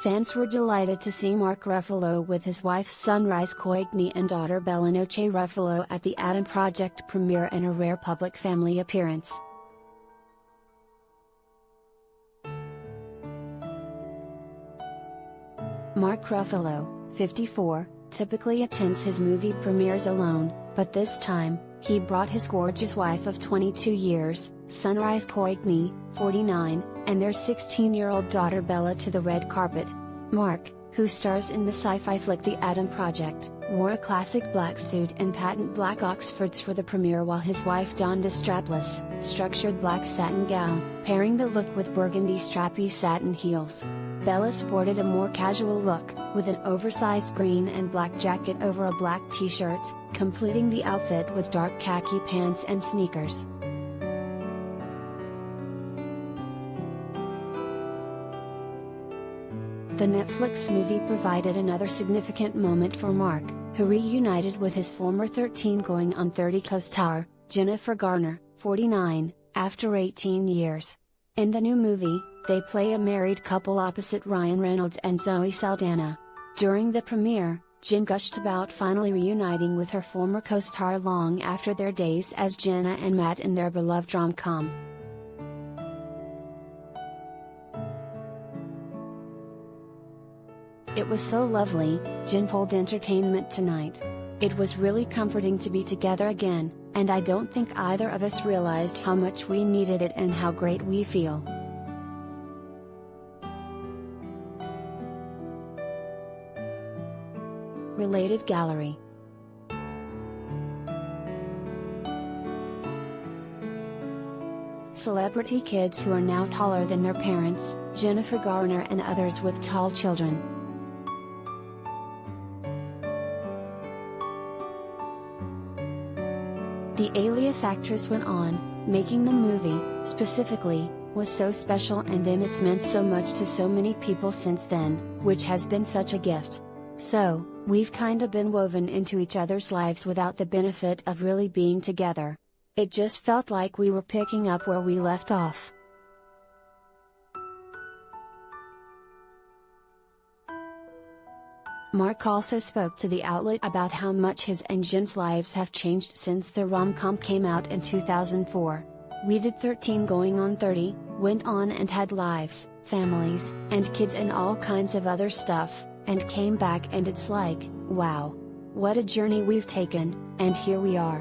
Fans were delighted to see Mark Ruffalo with his wife Sunrise Coigney and daughter Bella Noche Ruffalo at the Adam Project premiere in a rare public family appearance. Mark Ruffalo, 54, typically attends his movie premieres alone, but this time, he brought his gorgeous wife of 22 years, Sunrise Coigney, 49, and their 16-year-old daughter Bella to the red carpet. Mark, who stars in the sci-fi flick The Adam Project, wore a classic black suit and patent black Oxfords for the premiere, while his wife donned a strapless, structured black satin gown, pairing the look with burgundy strappy satin heels. Bella sported a more casual look, with an oversized green and black jacket over a black t-shirt, completing the outfit with dark khaki pants and sneakers. The Netflix movie provided another significant moment for Mark, who reunited with his former 13-going-on-30 co-star, Jennifer Garner, 49, after 18 years. In the new movie, they play a married couple opposite Ryan Reynolds and Zoe Saldana. During the premiere, Jen gushed about finally reuniting with her former co-star long after their days as Jenna and Matt in their beloved rom-com. "It was so lovely," Jen told Entertainment Tonight. "It was really comforting to be together again, and I don't think either of us realized how much we needed it and how great we feel." Related gallery. Celebrity kids who are now taller than their parents, Jennifer Garner and others with tall children. The Alias actress went on, "Making the movie, specifically, was so special, and then it's meant so much to so many people since then, which has been such a gift. So, we've kinda been woven into each other's lives without the benefit of really being together. It just felt like we were picking up where we left off." Mark also spoke to the outlet about how much his and Jen's lives have changed since the rom-com came out in 2004. "We did 13 going on 30, went on and had lives, families, and kids and all kinds of other stuff, and came back, and it's like, wow. What a journey we've taken, and here we are."